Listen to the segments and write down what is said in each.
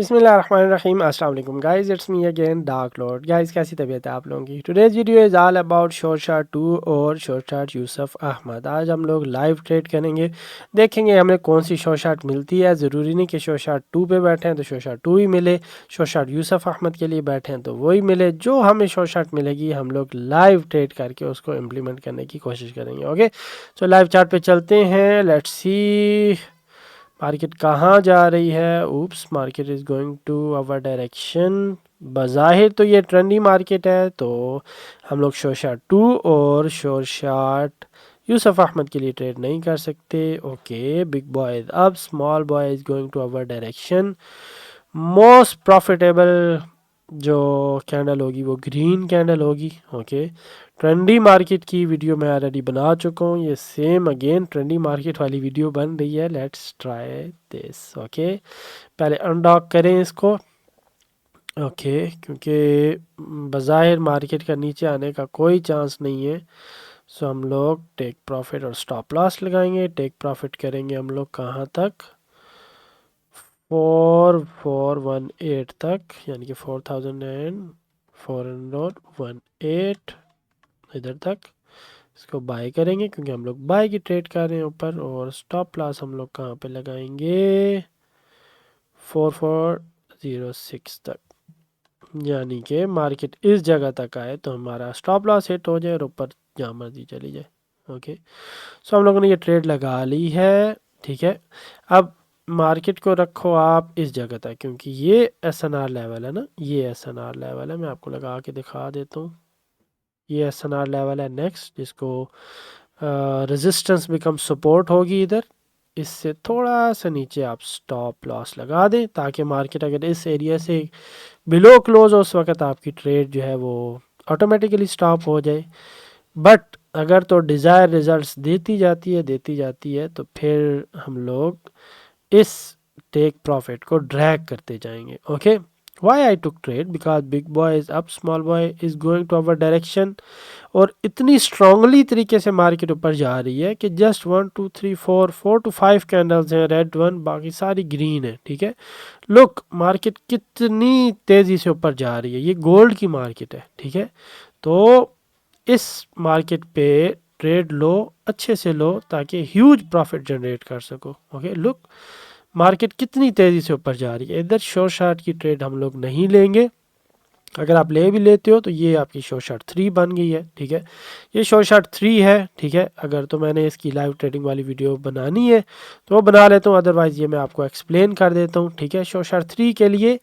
बिस्मिल्लाहिर्रहमानिर्रहीम। अस्सलाम वालेकुम guys, it's me again dark lord. Guys, कैसी तबीयत है आप लोगों की? Today's video is all about शोरशाट 2 और शोरशाट यूसुफ अहमद। आज हम लोग लाइव ट्रेड करेंगे, देखेंगे हमें कौन सी शोरशाट मिलती है। ज़रूरी नहीं कि शोरशाट 2 पे बैठे हैं तो शोरशाट 2 ही मिले, शोरशाट यूसुफ अहमद के लिए बैठे हैं तो वही मिले। जो हमें शोरशाट मिलेगी हम लोग लाइव ट्रेड करके उसको इम्प्लीमेंट करने की कोशिश करेंगे। ओके, सो लाइव चार्ट पे चलते हैं। लेट्स सी मार्केट कहाँ जा रही है। Oops, market is going to our direction. बज़ाहिर तो ये ट्रेंडी मार्केट है, तो हम लोग शोरशाट 2 और शोरशाट यूसुफ अहमद के लिए ट्रेड नहीं कर सकते। Okay, big boy is up, small boy is going to our direction. Most profitable जो कैंडल होगी वो ग्रीन कैंडल होगी। ओके, ट्रेंडी मार्केट की वीडियो मैं ऑलरेडी बना चुका हूँ, ये सेम अगेन ट्रेंडी मार्केट वाली वीडियो बन रही है। Let's try this. ओके, पहले अनडॉक करें इसको। ओके, क्योंकि बज़ाहिर मार्केट का नीचे आने का कोई चांस नहीं है, सो हम लोग टेक प्रॉफिट और स्टॉप लॉस लगाएंगे। टेक प्रॉफिट करेंगे हम लोग कहाँ तक, 4418 तक, यानी कि 4418 इधर तक इसको बाय करेंगे, क्योंकि हम लोग बाय की ट्रेड कर रहे हैं ऊपर। और स्टॉप लॉस हम लोग कहाँ पे लगाएंगे, 4406 तक, यानी कि मार्केट इस जगह तक आए तो हमारा स्टॉप लॉस हिट हो जाए और ऊपर जहाँ मर्जी चली जाए। ओके, सो हम लोगों ने ये ट्रेड लगा ली है। ठीक है, अब मार्केट को रखो आप इस जगह तक, क्योंकि ये SNR लेवल है ना, ये SNR लेवल है। मैं आपको लगा के दिखा देता हूँ, ये SNR लेवल है नेक्स्ट, जिसको रेजिस्टेंस बिकम सपोर्ट होगी इधर। इससे थोड़ा सा नीचे आप स्टॉप लॉस लगा दें, ताकि मार्केट अगर इस एरिया से बिलो क्लोज हो उस वक्त आपकी ट्रेड जो है वो ऑटोमेटिकली स्टॉप हो जाए। बट अगर तो डिज़ायर रिजल्ट्स देती जाती है तो फिर हम लोग इस टेक प्रॉफिट को ड्रैग करते जाएंगे। Okay, why I took trade, because big boy is up, small boy is going to our direction. और इतनी स्ट्रांगली तरीके से मार्केट ऊपर जा रही है कि जस्ट 1 2 3 4 to 5 कैंडल्स हैं रेड वन, बाकी सारी ग्रीन है। ठीक है, लुक मार्केट कितनी तेज़ी से ऊपर जा रही है, ये गोल्ड की मार्केट है। ठीक है, तो इस मार्केट पे ट्रेड लो, अच्छे से लो, ताकि ह्यूज प्रॉफिट जनरेट कर सको। ओके, लुक मार्केट कितनी तेज़ी से ऊपर जा रही है। इधर शॉर्ट की ट्रेड हम लोग नहीं लेंगे, अगर आप ले भी लेते हो तो ये आपकी शॉर्ट 3 बन गई है। ठीक है, ये शॉर्ट 3 है। ठीक है, अगर तो मैंने इसकी लाइव ट्रेडिंग वाली वीडियो बनानी है तो वो बना लेता हूँ, अदरवाइज़ ये मैं आपको एक्सप्लेन कर देता हूँ। ठीक है, शॉर्ट 3 के लिए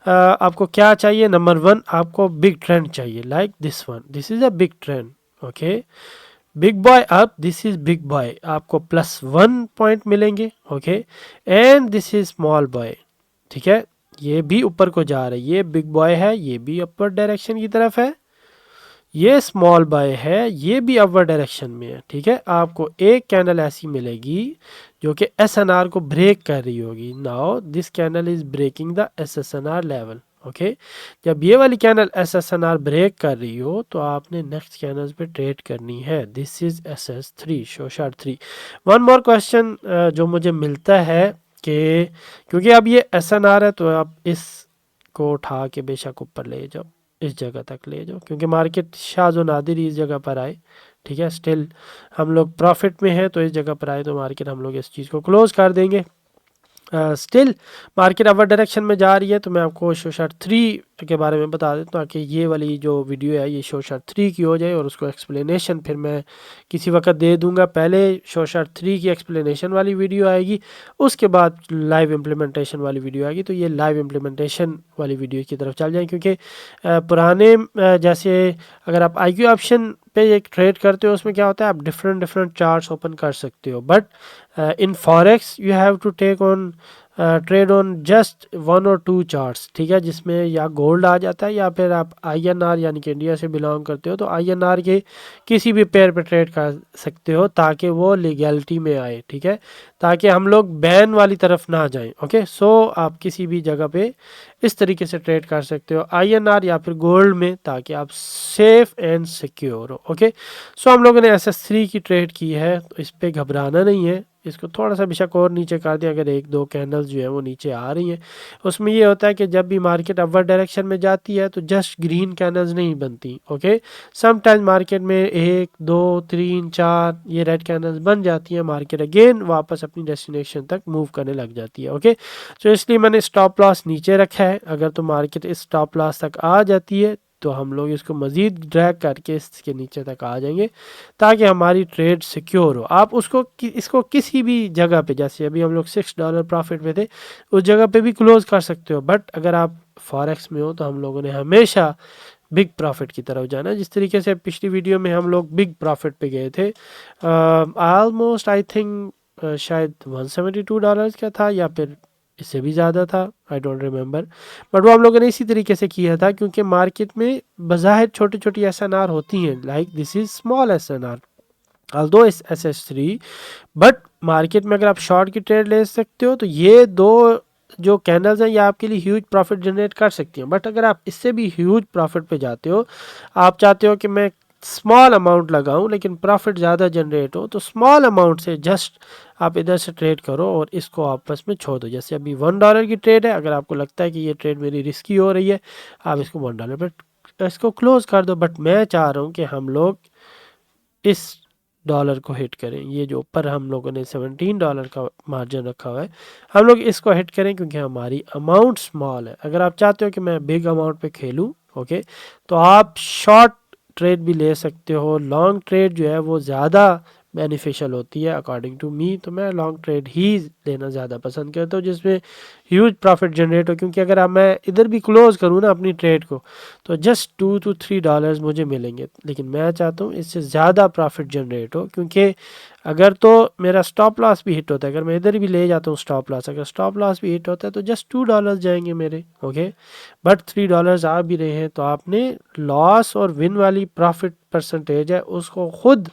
आपको क्या चाहिए, नंबर 1 आपको बिग ट्रेंड चाहिए, like this one, this is a big trend. Okay, big boy up, this is big boy, आपको +1 पॉइंट मिलेंगे। Okay, and this is small boy. ठीक है, ये भी ऊपर को जा रही है, ये बिग बॉय है, ये भी अपर डायरेक्शन की तरफ है, ये स्मॉल बॉय है, ये भी अपर डायरेक्शन में है। ठीक है, आपको एक कैंडल ऐसी मिलेगी जो कि SNR को ब्रेक कर रही होगी। Now this candle is breaking the SSNR level. Okay, जब ये वाली कैंडल SSNR ब्रेक कर रही हो तो आपने नेक्स्ट कैंडल्स पे ट्रेड करनी है। This is SS3, short 3। One more question जो मुझे मिलता है कि क्योंकि अब ये SNR है तो आप इसको उठा के बेशक ऊपर ले जाओ, इस जगह तक ले जाओ, क्योंकि मार्केट शाज़ नादिर इस जगह पर आए। ठीक है, स्टिल हम लोग प्रॉफिट में हैं, तो इस जगह पर आए तो मार्केट हम लोग इस चीज़ को क्लोज कर देंगे। स्टिल मार्केट अवर डायरेक्शन में जा रही है, तो मैं आपको शॉर्ट 3 के बारे में बता देता हूँ ताकि ये वाली जो वीडियो है ये शॉर्ट 3 की हो जाए, और उसको एक्सप्लेनेशन फिर मैं किसी वक्त दे दूंगा। पहले शॉर्ट 3 की एक्सप्लेनेशन वाली वीडियो आएगी, उसके बाद लाइव इम्प्लीमेंटेशन वाली वीडियो आएगी। तो ये लाइव इम्प्लीमेंटेशन वाली वीडियो की तरफ चल जाए, क्योंकि पुराने जैसे अगर आप IQ ऑप्शन पे एक ट्रेड करते हो उसमें क्या होता है, आप डिफरेंट चार्ट्स ओपन कर सकते हो, but in forex you have to take on trade on just 1 और 2 चार्ट्स। ठीक है, जिसमें या गोल्ड आ जाता है या फिर आप INR यानी कि इंडिया से बिलोंग करते हो तो INR के किसी भी पेयर पे ट्रेड कर सकते हो, ताकि वो लीगैलिटी में आए। ठीक है, ताकि हम लोग बैन वाली तरफ ना जाएं। ओके, सो आप किसी भी जगह पे इस तरीके से ट्रेड कर सकते हो INR या फिर गोल्ड में, ताकि आप सेफ एंड सिक्योर हो। ओके, सो हम लोगों ने SS3 की ट्रेड की है, तो इस पर घबराना नहीं है, इसको थोड़ा सा बेशक और नीचे कर दें, अगर एक दो कैंडल्स जो है वो नीचे आ रही हैं। उसमें ये होता है कि जब भी मार्केट अपवर्ड डायरेक्शन में जाती है तो जस्ट ग्रीन कैंडल्स नहीं बनती, ओके। समटाइम्स मार्केट में 1 2 3 4 ये रेड कैंडल्स बन जाती हैं, मार्केट अगेन वापस अपनी डेस्टिनेशन तक मूव करने लग जाती है, ओके। तो इसलिए मैंने स्टॉप लॉस नीचे रखा है। अगर तो मार्केट इस स्टॉप लॉस तक आ जाती है तो हम लोग इसको मज़ीद ड्रैग करके इसके नीचे तक आ जाएंगे, ताकि हमारी ट्रेड सिक्योर हो। आप उसको इसको किसी भी जगह पे, जैसे अभी हम लोग $6 प्रॉफिट में थे, उस जगह पे भी क्लोज कर सकते हो। बट अगर आप फॉरेक्स में हो तो हम लोगों ने हमेशा बिग प्रॉफिट की तरफ जाना है। जिस तरीके से पिछली वीडियो में हम लोग बिग प्रॉफिट पे गए थे, ऑलमोस्ट आई थिंक शायद $172 का था या फिर इससे भी ज़्यादा था, आई डोंट रिमेंबर। बट वो हम लोगों ने इसी तरीके से किया था, क्योंकि मार्केट में बज़ाहिर छोटी छोटी SNR होती हैं, like this is small SNR although इस SS3, बट मार्केट में अगर आप शॉर्ट की ट्रेड ले सकते हो तो ये दो जो कैंडल्स हैं ये आपके लिए ह्यूज प्रॉफिट जनरेट कर सकती हैं। बट अगर आप इससे भी ह्यूज प्रॉफिट पे जाते हो, आप चाहते हो कि मैं स्मॉल अमाउंट लगाऊं लेकिन प्रॉफिट ज़्यादा जनरेट हो, तो स्मॉल अमाउंट से जस्ट आप इधर से ट्रेड करो और इसको आपस में छोड़ दो। जैसे अभी $1 की ट्रेड है, अगर आपको लगता है कि ये ट्रेड मेरी रिस्की हो रही है, आप इसको $1 पर इसको क्लोज कर दो। बट मैं चाह रहा हूँ कि हम लोग इस डॉलर को हिट करें। ये जो ऊपर हम लोगों ने $17 का मार्जिन रखा हुआ है, हम लोग इसको हिट करें, क्योंकि हमारी अमाउंट स्मॉल है। अगर आप चाहते हो कि मैं बिग अमाउंट पे खेलूं, ओके, तो आप शॉर्ट ट्रेड भी ले सकते हो। लॉन्ग ट्रेड जो है वो ज़्यादा बेनिफिशियल होती है अकॉर्डिंग टू मी, तो मैं लॉन्ग ट्रेड ही लेना ज़्यादा पसंद करता हूँ जिसमें ह्यूज प्रॉफिट जनरेट हो। क्योंकि अगर आप मैं इधर भी क्लोज करूँ ना अपनी ट्रेड को, तो जस्ट $2 to $3 मुझे मिलेंगे, लेकिन मैं चाहता हूँ इससे ज़्यादा प्रॉफिट जनरेट हो। क्योंकि अगर तो मेरा स्टॉप लॉस भी हिट होता है, अगर मैं इधर भी ले जाता हूँ स्टॉप लॉस, अगर स्टॉप लॉस भी हिट होता है तो जस्ट $2 जाएंगे मेरे, ओके। बट $3 आ भी रहे हैं, तो आपने लॉस और विन वाली प्रॉफिट परसेंटेज है उसको खुद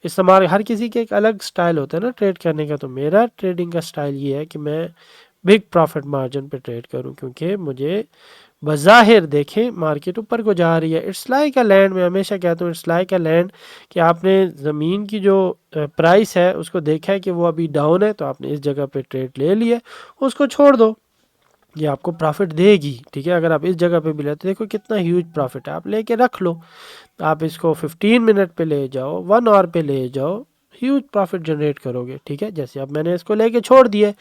इस्तेमाल। हर किसी के एक अलग स्टाइल होता है ना ट्रेड करने का, तो मेरा ट्रेडिंग का स्टाइल ये है कि मैं बिग प्रॉफिट मार्जिन पे ट्रेड करूं, क्योंकि मुझे बज़ाहिर देखें मार्केट ऊपर को जा रही है। इट्स लाइक अ लैंड, मैं हमेशा कहता हूँ इट्स लाइक अ लैंड, कि आपने ज़मीन की जो प्राइस है उसको देखा है कि वो अभी डाउन है, तो आपने इस जगह पे ट्रेड ले लिया, उसको छोड़ दो, ये आपको प्रॉफिट देगी, ठीक है। अगर आप इस जगह पे भी लेते, देखो कितना ह्यूज प्रॉफिट है, आप लेके रख लो। आप इसको 15 मिनट पे ले जाओ, 1 आवर पे ले जाओ, ह्यूज प्रॉफिट जनरेट करोगे, ठीक है। जैसे अब मैंने इसको लेके छोड़ दिया,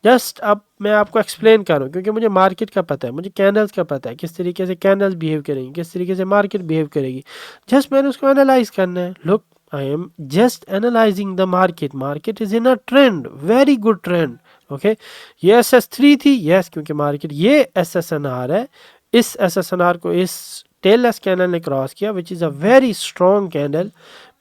जस्ट अब मैं आपको एक्सप्लेन करूँ, क्योंकि मुझे मार्केट का पता है, मुझे कैंडल्स का पता है, किस तरीके से कैंडल्स बिहेव करेंगी, किस तरीके से मार्केट बिहेव करेगी। जस्ट मैंने उसको एनालाइज करना है। Look, I am just analysing the market, market is in a trend, very good trend, okay. ये SS3 थी, यस, क्योंकि मार्केट ये SSNR है, इस SSNR को इस टेललेस कैंडल ने क्रॉस किया, which is a very strong candle.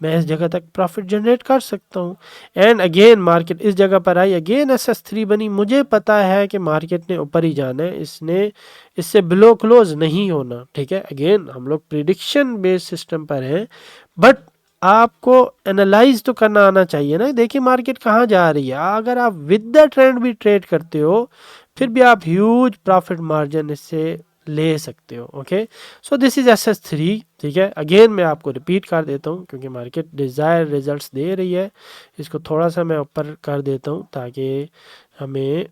मैं इस जगह तक प्रॉफिट जनरेट कर सकता हूँ। एंड अगेन मार्केट इस जगह पर आई, अगेन SS3 बनी। मुझे पता है कि मार्केट ने ऊपर ही जाना है, इसने इससे बिलो क्लोज नहीं होना, ठीक है। अगेन हम लोग प्रिडिक्शन बेस्ड सिस्टम पर हैं, बट आपको एनालाइज तो करना आना चाहिए ना। देखिए मार्केट कहाँ जा रही है, अगर आप विद द ट्रेंड भी ट्रेड करते हो फिर भी आप ह्यूज प्रॉफिट मार्जिन इससे ले सकते हो, okay. So this is SS3, ठीक है। अगेन मैं आपको रिपीट कर देता हूँ, क्योंकि मार्केट डिज़ायर रिजल्ट्स दे रही है। इसको थोड़ा सा मैं ऊपर कर देता हूँ ताकि हमें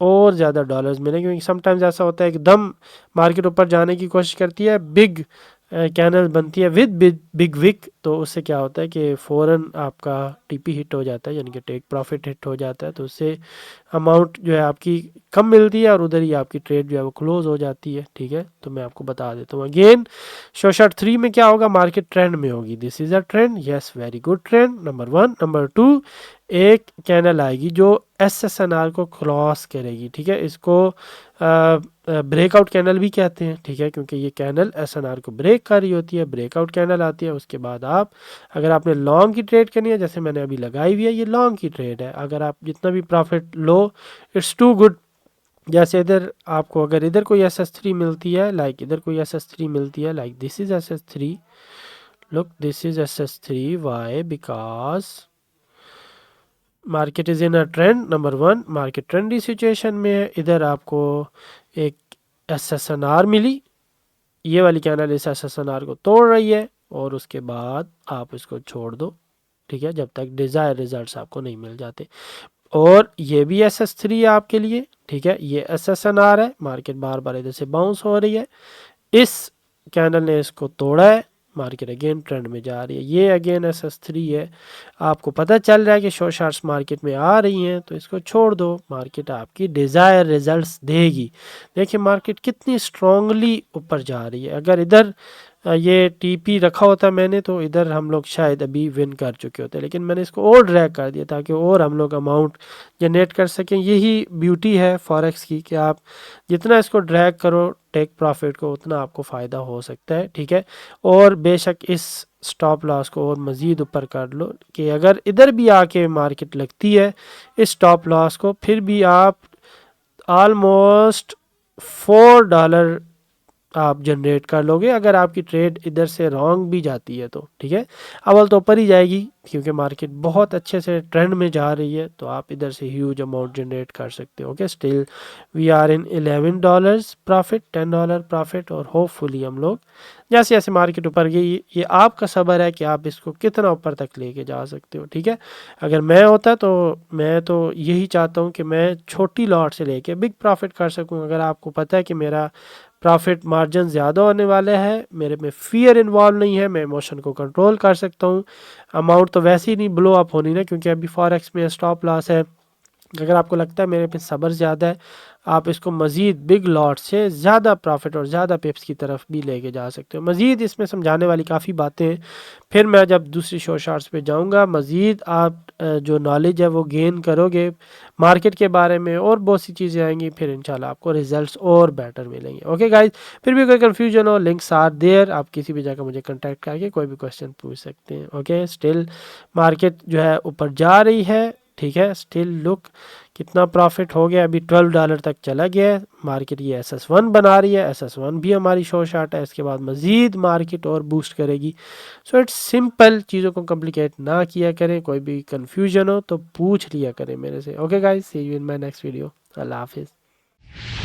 और ज़्यादा डॉलर्स मिले, क्योंकि समटाइम्स ऐसा होता है एकदम मार्केट ऊपर जाने की कोशिश करती है, बिग कैंडल बनती है विद बिग विक, तो उससे क्या होता है कि फ़ौरन आपका TP हिट हो जाता है, यानी कि टेक प्रॉफिट हिट हो जाता है, तो उससे अमाउंट जो है आपकी कम मिलती है और उधर ही आपकी ट्रेड जो है वो क्लोज हो जाती है, ठीक है। तो मैं आपको बता देता हूँ अगेन, SS3 में क्या होगा, मार्केट ट्रेंड में होगी। This is a trend, yes, very good trend, number 1। Number 2, एक कैंडल आएगी जो SSNR को क्रॉस करेगी, ठीक है। इसको ब्रेकआउट कैंडल भी कहते हैं, ठीक है, क्योंकि ये कैंडल SNR को ब्रेक कर रही होती है। ब्रेकआउट कैंडल आती है, उसके बाद आप, अगर आपने लॉन्ग की ट्रेड करनी है, जैसे मैंने अभी लगाई हुई है, ये लॉन्ग की ट्रेड है, अगर आप जितना भी प्रॉफिट लो, इट्स टू गुड। जैसे इधर आपको अगर इधर कोई SS3 मिलती है, लाइक इधर कोई SS3 मिलती है, like this is SS3, look this is SS3, why, because market is in a trend, number 1, market trendy situation में है। इधर आपको एक SSNR मिली, ये वाली कैंडल इस SSNR को तोड़ रही है, और उसके बाद आप इसको छोड़ दो, ठीक है, जब तक डिज़ायर रिजल्ट्स आपको नहीं मिल जाते। और ये भी SS3 है आपके लिए, ठीक है, ये SSNR है, मार्केट बार बार इधर से बाउंस हो रही है, इस कैंडल ने इसको तोड़ा है, मार्केट अगेन ट्रेंड में जा रही है, ये अगेन SS3 है, आपको पता चल रहा है कि शॉर्ट शार्ट्स मार्केट में आ रही हैं, तो इसको छोड़ दो, मार्केट आपकी डिज़ायर रिजल्ट्स देगी। देखिए मार्केट कितनी स्ट्रांगली ऊपर जा रही है, अगर इधर ये TP रखा होता मैंने तो इधर हम लोग शायद अभी विन कर चुके होते, लेकिन मैंने इसको और ड्रैग कर दिया ताकि और हम लोग अमाउंट जनरेट कर सकें। यही ब्यूटी है फॉरेक्स की कि आप जितना इसको ड्रैग करो टेक प्रॉफिट को, उतना आपको फ़ायदा हो सकता है, ठीक है। और बेशक इस स्टॉप लॉस को और मज़ीद ऊपर कर लो कि अगर इधर भी आके मार्केट लगती है इस स्टॉप लॉस को, फिर भी आप ऑलमोस्ट $4 आप जनरेट कर लोगे अगर आपकी ट्रेड इधर से रॉन्ग भी जाती है तो, ठीक है। अव्वल तो ऊपर ही जाएगी क्योंकि मार्केट बहुत अच्छे से ट्रेंड में जा रही है, तो आप इधर से ह्यूज अमाउंट जनरेट कर सकते हो। Okay, still we are in $11 profit, $10 profit, और होपफुली हम लोग जैसे जैसे मार्केट ऊपर गई, ये आपका सब्र है कि आप इसको कितना ऊपर तक लेके जा सकते हो, ठीक है। अगर मैं होता तो मैं तो यही चाहता हूँ कि मैं छोटी लॉट से लेके बिग प्रॉफिट कर सकूँ। अगर आपको पता है कि मेरा प्रॉफिट मार्जिन ज़्यादा होने वाले हैं, मेरे में फियर इन्वॉल्व नहीं है, मैं इमोशन को कंट्रोल कर सकता हूँ, अमाउंट तो वैसे ही नहीं ब्लो अप होनी ना, क्योंकि अभी फॉरेक्स में स्टॉप लॉस है। अगर आपको लगता है मेरे पे सब्र ज़्यादा है, आप इसको मज़ीद बिग लॉट से ज़्यादा प्रॉफिट और ज़्यादा पिप्स की तरफ भी लेके जा सकते हो। मज़ीद इसमें समझाने वाली काफ़ी बातें हैं, फिर मैं जब दूसरी शो शार्ट्स पे जाऊंगा, मज़ीद आप जो नॉलेज है वो गेन करोगे मार्केट के बारे में, और बहुत सी चीज़ें आएंगी, फिर इंशाल्लाह आपको रिजल्ट्स और बेटर मिलेंगे। ओके गाइज, फिर भी कोई कन्फ्यूजन हो, लिंक्स आर देयर, आप किसी भी जगह मुझे कॉन्टैक्ट करके कोई भी क्वेश्चन पूछ सकते हैं। ओके, स्टिल मार्केट जो है ऊपर जा रही है, ठीक है। स्टिल लुक कितना प्रॉफिट हो गया, अभी $12 तक चला गया है मार्केट, ये SS1 बना रही है, SS1 भी हमारी शो शार्ट है, इसके बाद मज़ीद मार्केट और बूस्ट करेगी। सो इट्स सिंपल, चीज़ों को कॉम्प्लिकेट ना किया करें, कोई भी कन्फ्यूजन हो तो पूछ लिया करें मेरे से। Okay guys, see you in my next video, अल्लाह हाफिज़।